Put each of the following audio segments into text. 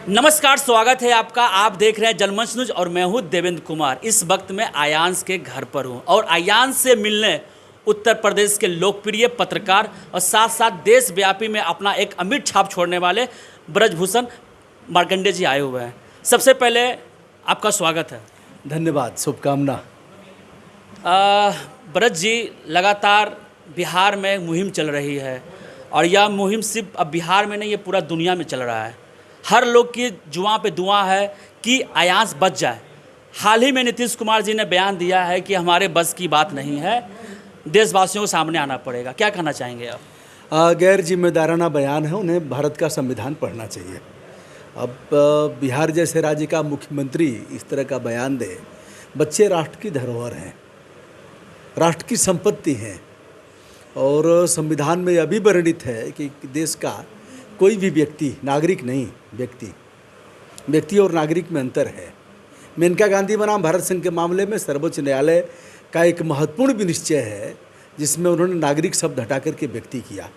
नमस्कार, स्वागत है आपका। आप देख रहे हैं जनमंच न्यूज और मैं हूं देवेंद्र कुमार। इस वक्त मैं आयांश के घर पर हूं और आयांश से मिलने उत्तर प्रदेश के लोकप्रिय पत्रकार और साथ साथ देशव्यापी में अपना एक अमिट छाप छोड़ने वाले ब्रजभूषण मार्कंडे जी आए हुए हैं। सबसे पहले आपका स्वागत है। धन्यवाद, शुभकामना। ब्रज जी, लगातार बिहार में मुहिम चल रही है और यह मुहिम सिर्फ अब बिहार में नहीं, ये पूरा दुनिया में चल रहा है। हर लोग की जुबां पे दुआ है कि आयांश बच जाए। हाल ही में नीतीश कुमार जी ने बयान दिया है कि हमारे बस की बात नहीं है, देशवासियों को सामने आना पड़ेगा। क्या कहना चाहेंगे आप? गैर जिम्मेदाराना बयान है, उन्हें भारत का संविधान पढ़ना चाहिए। अब बिहार जैसे राज्य का मुख्यमंत्री इस तरह का बयान दे। बच्चे राष्ट्र की धरोहर हैं, राष्ट्र की संपत्ति हैं और संविधान में यह भी वर्णित है कि देश का कोई भी व्यक्ति, नागरिक नहीं, व्यक्ति और नागरिक में अंतर है। मेनका गांधी बनाम भारत संघ के मामले में सर्वोच्च न्यायालय का एक महत्वपूर्ण विनिश्चय है जिसमें उन्होंने नागरिक शब्द हटा करके व्यक्ति किया।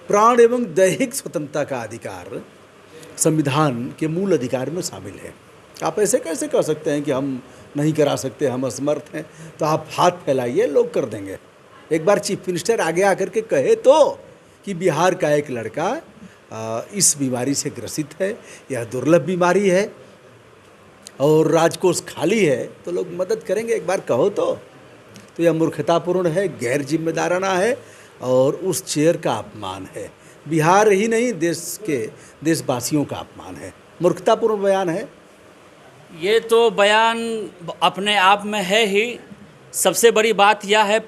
प्राण एवं दैहिक स्वतंत्रता का अधिकार संविधान के मूल अधिकार में शामिल है। आप ऐसे कैसे कह सकते हैं कि हम नहीं करा सकते, हम असमर्थ हैं? तो आप हाथ फैलाइए, लोग कर देंगे। एक बार चीफ मिनिस्टर आगे आकर के कहे तो कि बिहार का एक लड़का इस बीमारी से ग्रसित है, यह दुर्लभ बीमारी है और राजकोष खाली है, तो लोग मदद करेंगे। एक बार कहो तो यह मूर्खतापूर्ण है, गैर जिम्मेदाराना है और उस चेयर का अपमान है। बिहार ही नहीं, देशवासियों का अपमान है। मूर्खतापूर्ण बयान है। ये तो बयान अपने आप में है ही। सबसे बड़ी बात यह है,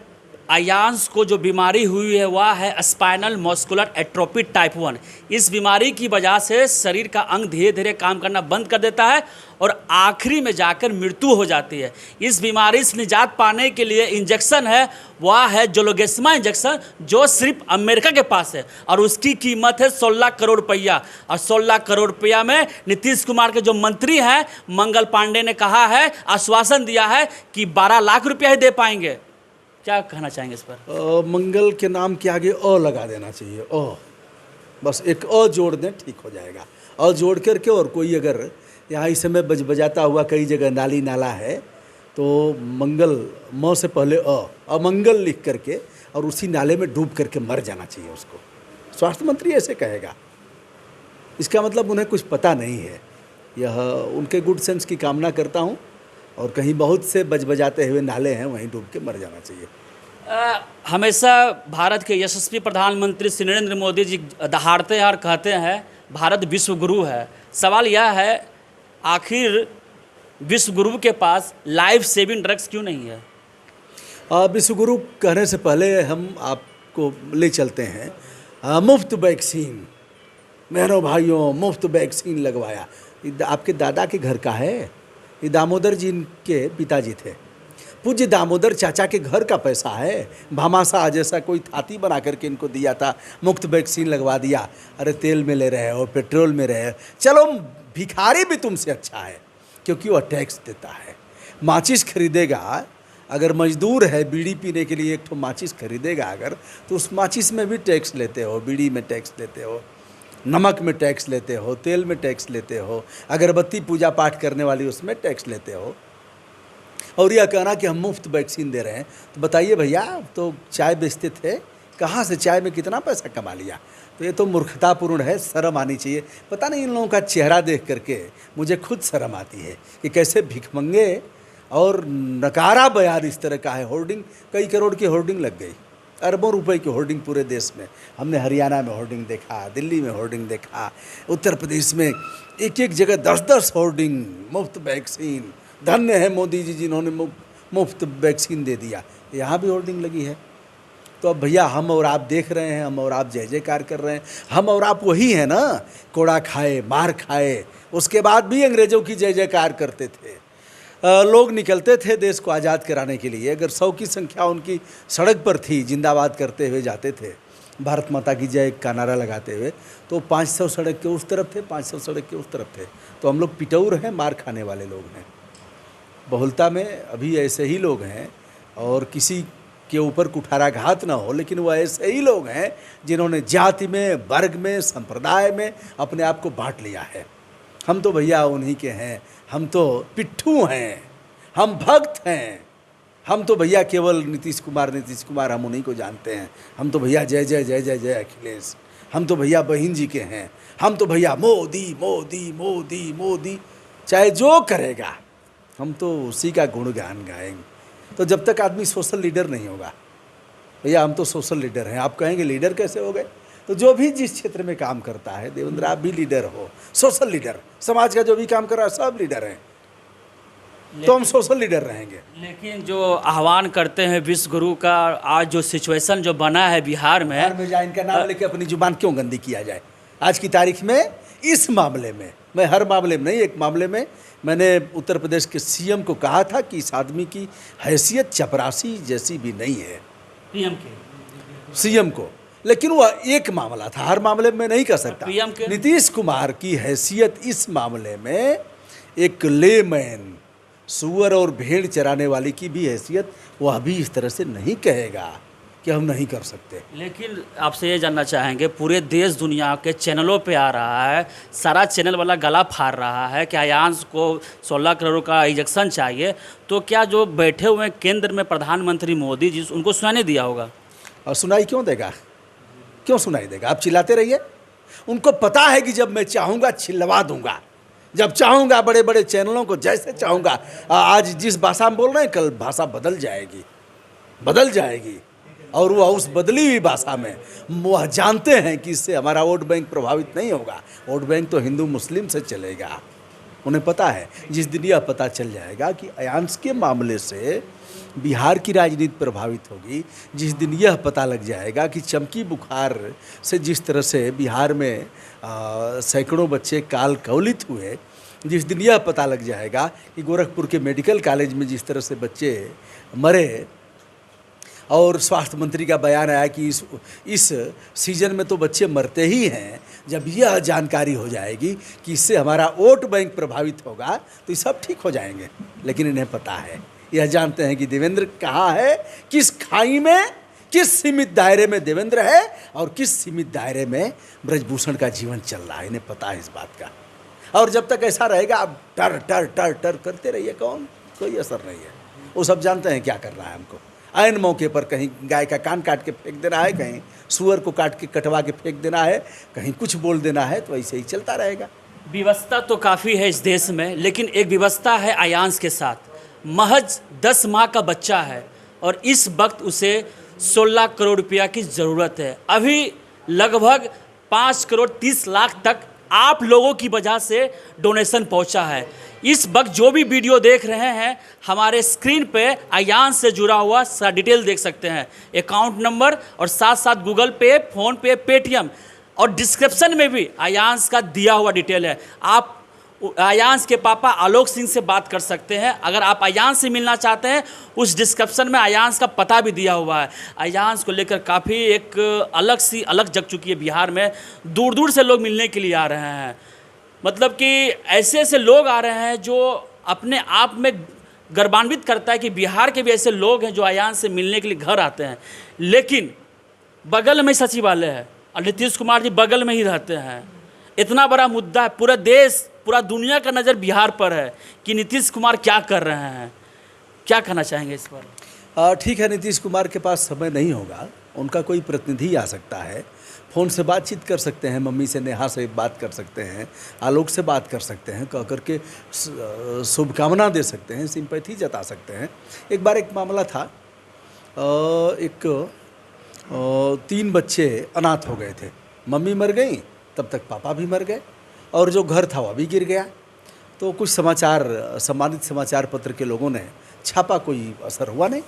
आयांश को जो बीमारी हुई है वह है स्पाइनल मस्कुलर एट्रोफी टाइप 1। इस बीमारी की वजह से शरीर का अंग धीरे धीरे काम करना बंद कर देता है और आखिरी में जाकर मृत्यु हो जाती है। इस बीमारी से निजात पाने के लिए इंजेक्शन है, वह है जोलोगेस्मा इंजेक्शन, जो सिर्फ अमेरिका के पास है और उसकी कीमत है 16 करोड़ रुपया। और 16 करोड़ रुपया में नीतीश कुमार के जो मंत्री हैं मंगल पांडे ने कहा है, आश्वासन दिया है कि 12 लाख रुपया ही दे पाएंगे। क्या कहना चाहेंगे इस पर? मंगल के नाम के आगे अ लगा देना चाहिए। बस एक अ जोड़ दें, ठीक हो जाएगा। अ जोड़ करके, और कोई अगर यहाँ इस समय बजाता हुआ कई जगह नाली नाला है तो मंगल म से पहले अमंगल लिख करके और उसी नाले में डूब करके मर जाना चाहिए उसको। स्वास्थ्य मंत्री ऐसे कहेगा, इसका मतलब उन्हें कुछ पता नहीं है। यह उनके गुड सेंस की कामना करता हूँ। और कहीं बहुत से बजाते हुए नाले हैं, वहीं डूब के मर जाना चाहिए। हमेशा भारत के यशस्वी प्रधानमंत्री श्री नरेंद्र मोदी जी दहाड़ते हैं और कहते हैं भारत विश्व गुरु है। सवाल यह है, आखिर विश्व गुरु के पास लाइफ सेविंग ड्रग्स क्यों नहीं है? विश्व गुरु कहने से पहले हम आपको ले चलते हैं मुफ्त वैक्सीन। बहनों भाइयों, मुफ्त वैक्सीन लगवाया। आपके दादा के घर का है, ये दामोदर जी के पिताजी थे। पूज्य दामोदर चाचा के घर का पैसा है। भामाशाह जैसा कोई थाती बना करके इनको दिया था, मुफ्त वैक्सीन लगवा दिया। अरे तेल में ले रहे हो, पेट्रोल में रहे, चलो भिखारी भी तुमसे अच्छा है क्योंकि वह टैक्स देता है। माचिस खरीदेगा, अगर मजदूर है बीड़ी पीने के लिए एक ठो माचिस खरीदेगा अगर, तो उस माचिस में भी टैक्स लेते हो, बीड़ी में टैक्स लेते हो, नमक में टैक्स लेते हो, तेल में टैक्स लेते हो, अगरबत्ती पूजा पाठ करने वाली उसमें टैक्स लेते हो। और यह कहना कि हम मुफ्त वैक्सीन दे रहे हैं, तो बताइए भैया, तो चाय बेचते थे, कहाँ से चाय में कितना पैसा कमा लिया? तो ये तो मूर्खतापूर्ण है, शर्म आनी चाहिए। पता नहीं इन लोगों का चेहरा देख करके मुझे खुद शर्म आती है कि कैसे भिखमंगे और नकारा बयान इस तरह का है। होर्डिंग, कई करोड़ की होर्डिंग लग गई, अरबों रुपए की होर्डिंग पूरे देश में। हमने हरियाणा में होर्डिंग देखा, दिल्ली में होर्डिंग देखा, उत्तर प्रदेश में एक एक जगह 10-10 होर्डिंग, मुफ्त वैक्सीन। धन्य है मोदी जी जिन्होंने मुफ्त वैक्सीन दे दिया। यहाँ भी होर्डिंग लगी है। तो अब भैया, हम और आप देख रहे हैं, हम और आप जय जयकार कर रहे हैं। हम और आप वही हैं ना, कोड़ा खाए, मार खाए, उसके बाद भी अंग्रेज़ों की जय जयकार करते थे। लोग निकलते थे देश को आज़ाद कराने के लिए। अगर 100 की संख्या उनकी सड़क पर थी, जिंदाबाद करते हुए जाते थे, भारत माता की जय का नारा लगाते हुए, तो 500 सड़क के उस तरफ थे, 500 सड़क के उस तरफ थे। तो हम लोग पिटौर हैं, मार खाने वाले लोग हैं। बहुलता में अभी ऐसे ही लोग हैं और किसी के ऊपर कुठाराघात ना हो, लेकिन वो ऐसे ही लोग हैं जिन्होंने जाति में, वर्ग में, संप्रदाय में अपने आप को बांट लिया है। हम तो भैया उन्हीं के हैं, हम तो पिट्ठू हैं, हम भक्त हैं, हम तो भैया केवल नीतीश कुमार हम उन्हीं को जानते हैं। हम तो भैया जय जय जय जय जय अखिलेश, हम तो भैया बहन जी के हैं, हम तो भैया मोदी मोदी मोदी मोदी, चाहे जो करेगा हम तो उसी का गुणगान गाएंगे। तो जब तक आदमी सोशल लीडर नहीं होगा, भैया हम तो सोशल लीडर हैं। आप कहेंगे लीडर कैसे हो गए? तो जो भी जिस क्षेत्र में काम करता है, देवेंद्र आप भी लीडर हो, सोशल लीडर, समाज का जो भी काम कर रहा है सब लीडर हैं, तो हम सोशल लीडर रहेंगे। लेकिन जो आह्वान करते हैं विश्व गुरु का, आज जो सिचुएशन जो बना है बिहार में जाए इनका नाम लेके अपनी जुबान क्यों गंदी किया जाए? आज की तारीख में इस मामले में, मैं हर मामले में नहीं, एक मामले में मैंने उत्तर प्रदेश के सीएम को कहा था कि इस आदमी की हैसियत चपरासी जैसी भी नहीं है, पीएम के सीएम को। लेकिन वह एक मामला था, हर मामले में नहीं कर सकता। पीएम के नीतीश कुमार की हैसियत इस मामले में एक लेमैन, सुअर और भेड़ चराने वाले की भी हैसियत वह भी इस तरह से नहीं कहेगा कि हम नहीं कर सकते। लेकिन आपसे ये जानना चाहेंगे, पूरे देश दुनिया के चैनलों पे आ रहा है, सारा चैनल वाला गला फाड़ रहा है कि अयान्स को 16 करोड़ का इंजेक्शन चाहिए, तो क्या जो बैठे हुए हैं केंद्र में प्रधानमंत्री मोदी जी, उनको सुनाई दिया होगा? और सुनाई क्यों देगा? क्यों सुनाई देगा? आप चिल्लाते रहिए। उनको पता है कि जब मैं चाहूँगा चिल्लवा दूंगा, जब चाहूँगा बड़े बड़े चैनलों को जैसे चाहूँगा, आज जिस भाषा में बोल रहे हैं कल भाषा बदल जाएगी और वह उस बदली हुई भाषा में वह जानते हैं कि इससे हमारा वोट बैंक प्रभावित नहीं होगा। वोट बैंक तो हिंदू मुस्लिम से चलेगा। उन्हें पता है जिस दिन यह पता चल जाएगा कि अयान्स के मामले से बिहार की राजनीति प्रभावित होगी, जिस दिन यह पता लग जाएगा कि चमकी बुखार से जिस तरह से बिहार में सैकड़ों बच्चे काल कवलित हुए, जिस दिन यह पता लग जाएगा कि गोरखपुर के मेडिकल कॉलेज में जिस तरह से बच्चे मरे और स्वास्थ्य मंत्री का बयान आया कि इस सीजन में तो बच्चे मरते ही हैं, जब यह जानकारी हो जाएगी कि इससे हमारा वोट बैंक प्रभावित होगा तो ये सब ठीक हो जाएंगे। लेकिन इन्हें पता है, यह जानते हैं कि देवेंद्र कहाँ है, किस खाई में, किस सीमित दायरे में देवेंद्र है और किस सीमित दायरे में ब्रजभूषण का जीवन चल रहा है। इन्हें पता है इस बात का। और जब तक ऐसा रहेगा आप टर टर टर टर करते रहिए, कोई असर नहीं है। वो सब जानते हैं क्या कर रहा है हमको। ऐन मौके पर कहीं गाय का कान काट के फेंक देना है, कहीं सुअर को काट के कटवा के फेंक देना है, कहीं कुछ बोल देना है, तो ऐसे ही चलता रहेगा। व्यवस्था तो काफ़ी है इस देश में, लेकिन एक व्यवस्था है अयान्स के साथ। महज 10 माह का बच्चा है और इस वक्त उसे 16 करोड़ रुपया की ज़रूरत है। अभी लगभग 5 करोड़ 30 लाख तक आप लोगों की वजह से डोनेशन पहुंचा है। इस वक्त जो भी वीडियो देख रहे हैं, हमारे स्क्रीन पे अयान्स से जुड़ा हुआ सारा डिटेल देख सकते हैं, अकाउंट नंबर और साथ साथ गूगल पे, फ़ोन पे, पेटीएम, और डिस्क्रिप्शन में भी अयान्स का दिया हुआ डिटेल है। आप अयान्स के पापा आलोक सिंह से बात कर सकते हैं। अगर आप अयान्स से मिलना चाहते हैं, उस डिस्क्रिप्शन में अयान्स का पता भी दिया हुआ है। अयान्स को लेकर काफ़ी एक अलग जग चुकी है बिहार में। दूर दूर से लोग मिलने के लिए आ रहे हैं। मतलब कि ऐसे ऐसे लोग आ रहे हैं जो अपने आप में गर्वान्वित करता है कि बिहार के भी ऐसे लोग हैं जो अयान्स से मिलने के लिए घर आते हैं। लेकिन बगल में सचिवालय है और नीतीश कुमार जी बगल में ही रहते हैं। इतना बड़ा मुद्दा है, पूरा देश, पूरा दुनिया का नज़र बिहार पर है कि नीतीश कुमार क्या कर रहे हैं। क्या कहना चाहेंगे इस पर? ठीक है, नीतीश कुमार के पास समय नहीं होगा, उनका कोई प्रतिनिधि आ सकता है, फ़ोन से बातचीत कर सकते हैं, मम्मी से, नेहा से बात कर सकते हैं, आलोक से बात कर सकते हैं, कह करके शुभकामना दे सकते हैं, सिंपैथी जता सकते हैं। एक बार एक मामला था, 3 बच्चे अनाथ हो गए थे, मम्मी मर गई, तब तक पापा भी मर गए और जो घर था वह भी गिर गया। तो कुछ सम्मानित समाचार पत्र के लोगों ने छापा, कोई असर हुआ नहीं।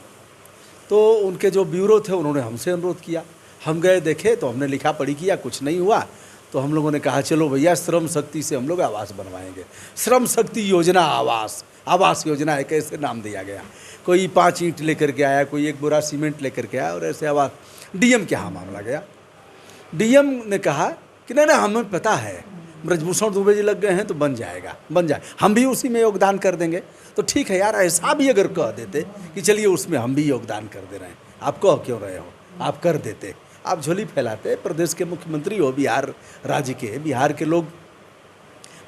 तो उनके जो ब्यूरो थे उन्होंने हमसे अनुरोध किया, हम गए, देखे, तो हमने लिखा पढ़ी किया, कुछ नहीं हुआ। तो हम लोगों ने कहा चलो भैया श्रम शक्ति से हम लोग आवास बनवाएंगे। श्रम शक्ति योजना आवास योजना है, कैसे नाम दिया गया। कोई 5 ईंट लेकर के आया, कोई 1 बोरा सीमेंट लेकर के आया और ऐसे आवास। डीएम के यहाँ मामला गया। डीएम ने कहा कि नहीं हमें पता है, ब्रजभूषण दुबे जी लग गए हैं तो बन जाए, हम भी उसी में योगदान कर देंगे। तो ठीक है यार, ऐसा भी अगर कह देते कि चलिए उसमें हम भी योगदान कर दे रहे हैं, आप कह क्यों रहे हो, आप कर देते। आप झोली फैलाते, प्रदेश के मुख्यमंत्री हो बिहार राज्य के, बिहार के लोग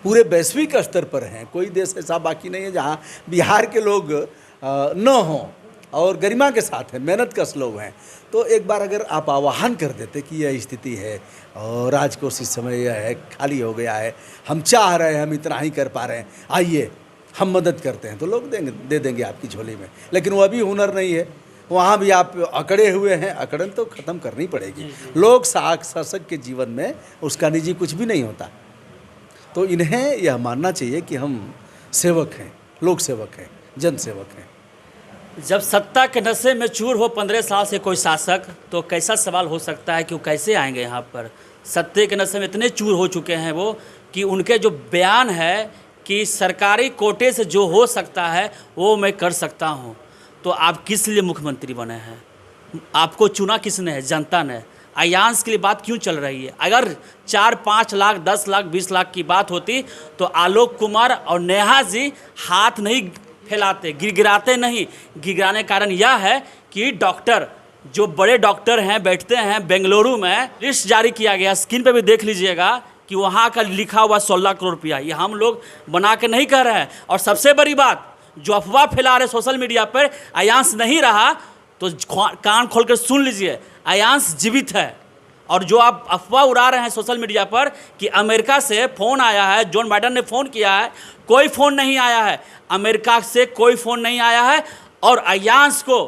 पूरे वैश्विक स्तर पर हैं। कोई देश ऐसा बाकी नहीं है जहाँ बिहार के लोग न हों और गरिमा के साथ हैं, मेहनत कश लोग हैं। तो एक बार अगर आप आह्वान कर देते कि यह स्थिति है और राजकोष इस समय यह है, खाली हो गया है, हम चाह रहे हैं, हम इतना ही कर पा रहे हैं, आइए हम मदद करते हैं, तो लोग दे देंगे आपकी झोली में। लेकिन वह भी हुनर नहीं है, वहाँ भी आप अकड़े हुए हैं। अकड़न तो ख़त्म करनी पड़ेगी। लोक शासक के जीवन में उसका निजी कुछ भी नहीं होता। तो इन्हें यह मानना चाहिए कि हम सेवक हैं, लोक सेवक हैं, जन सेवक हैं। जब सत्ता के नशे में चूर हो 15 साल से कोई शासक, तो कैसा सवाल हो सकता है कि वो कैसे आएंगे यहाँ पर। सत्ते के नशे में इतने चूर हो चुके हैं वो कि उनके जो बयान है कि सरकारी कोटे से जो हो सकता है वो मैं कर सकता हूँ। तो आप किस लिए मुख्यमंत्री बने हैं? आपको चुना किसने है? जनता ने। अयांश के लिए बात क्यों चल रही है? अगर 4-5 लाख, 10 लाख, 20 लाख की बात होती तो आलोक कुमार और नेहा जी हाथ नहीं फैलाते, गिड़गिड़ाते नहीं। गिड़गिड़ाने का कारण यह है कि डॉक्टर, जो बड़े डॉक्टर हैं, बैठते हैं बेंगलुरु में, लिस्ट जारी किया गया, स्क्रीन पे भी देख लीजिएगा कि वहाँ का लिखा हुआ 16 करोड़ रुपया। ये हम लोग बना के नहीं कह रहे हैं। और सबसे बड़ी बात, जो अफवाह फैला रहे सोशल मीडिया पर, अयांश नहीं रहा, तो कान खोल कर सुन लीजिए, अयांश जीवित है। और जो आप अफवाह उड़ा रहे हैं सोशल मीडिया पर कि अमेरिका से फ़ोन आया है, जोन बाइडन ने फ़ोन किया है, कोई फ़ोन नहीं आया है। अमेरिका से कोई फ़ोन नहीं आया है। और अयांश को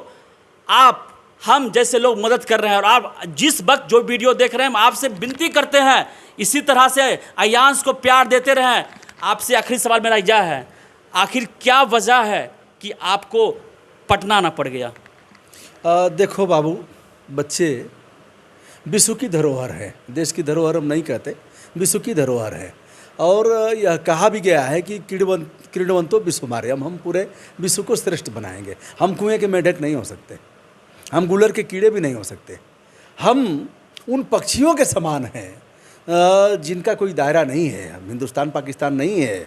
हम जैसे लोग मदद कर रहे हैं, और आप जिस वक्त जो वीडियो देख रहे हैं, हम आपसे विनती करते हैं इसी तरह से अयांश को प्यार देते रहें। आपसे आखिरी सवाल मेरा यह है, आखिर क्या वजह है कि आपको पटना ना पड़ गया? देखो बाबू, बच्चे विश्व की धरोहर है, देश की धरोहर हम नहीं कहते, विश्व की धरोहर है। और यह कहा भी गया है कि क्रीडवंतो विश्वमार्यम, हम पूरे विश्व को श्रेष्ठ बनाएंगे। हम कुएं के मेढक नहीं हो सकते, हम गुलर के कीड़े भी नहीं हो सकते। हम उन पक्षियों के समान हैं जिनका कोई दायरा नहीं है। हम हिंदुस्तान पाकिस्तान नहीं है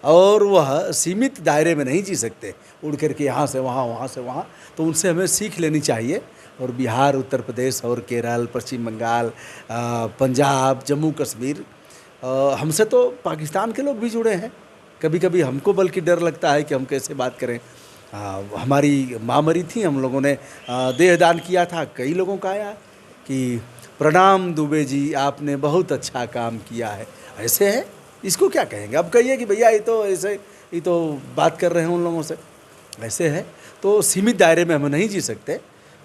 और वह सीमित दायरे में नहीं जी सकते, उड़ करके यहाँ से वहाँ, वहाँ से वहाँ। तो उनसे हमें सीख लेनी चाहिए। और बिहार, उत्तर प्रदेश और केरल, पश्चिम बंगाल, पंजाब, जम्मू कश्मीर, हमसे तो पाकिस्तान के लोग भी जुड़े हैं। कभी कभी हमको बल्कि डर लगता है कि हम कैसे बात करें। हमारी माँ मरी थी, हम लोगों ने देहदान किया था। कई लोगों का आया कि प्रणाम दुबे जी, आपने बहुत अच्छा काम किया है। ऐसे है, इसको क्या कहेंगे? अब कहिए कि भैया ये तो बात कर रहे हैं उन लोगों से, ऐसे है। तो सीमित दायरे में हम नहीं जी सकते।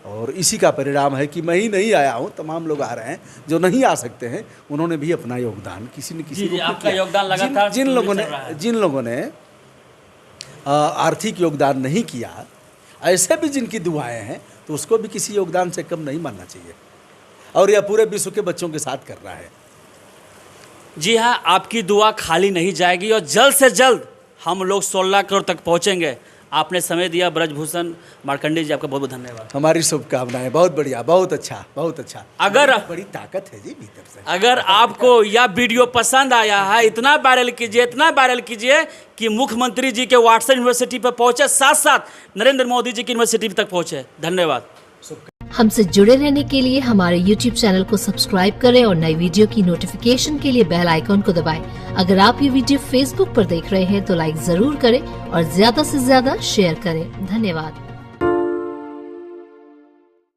और इसी का परिणाम है कि मैं ही नहीं आया हूँ, तमाम लोग आ रहे हैं। जो नहीं आ सकते हैं उन्होंने भी अपना योगदान किसी न किसी को आपका योगदान लगातार जिन लोगों ने आर्थिक योगदान नहीं किया, ऐसे भी जिनकी दुआएं हैं, तो उसको भी किसी योगदान से कम नहीं मानना चाहिए। और यह पूरे विश्व के बच्चों के साथ कर रहा है। जी हाँ, आपकी दुआ खाली नहीं जाएगी और जल्द से जल्द हम लोग 16 करोड़ तक पहुँचेंगे। आपने समय दिया ब्रजभूषण मार्कंडेय जी, आपका बहुत बहुत धन्यवाद। हमारी शुभकामनाएं। बहुत बढ़िया, बहुत अच्छा, बहुत अच्छा। अगर बड़ी ताकत है जी भीतर से। अगर आपको यह वीडियो पसंद आया है, इतना वायरल कीजिए, इतना वायरल कीजिए कि मुख्यमंत्री जी के व्हाट्सएप यूनिवर्सिटी पर पहुंचे, साथ साथ नरेंद्र मोदी जी की यूनिवर्सिटी तक पहुंचे। धन्यवाद। हमसे जुड़े रहने के लिए हमारे YouTube चैनल को सब्सक्राइब करें और नई वीडियो की नोटिफिकेशन के लिए बेल आइकॉन को दबाएं। अगर आप ये वीडियो Facebook पर देख रहे हैं तो लाइक जरूर करें और ज्यादा से ज्यादा शेयर करें। धन्यवाद।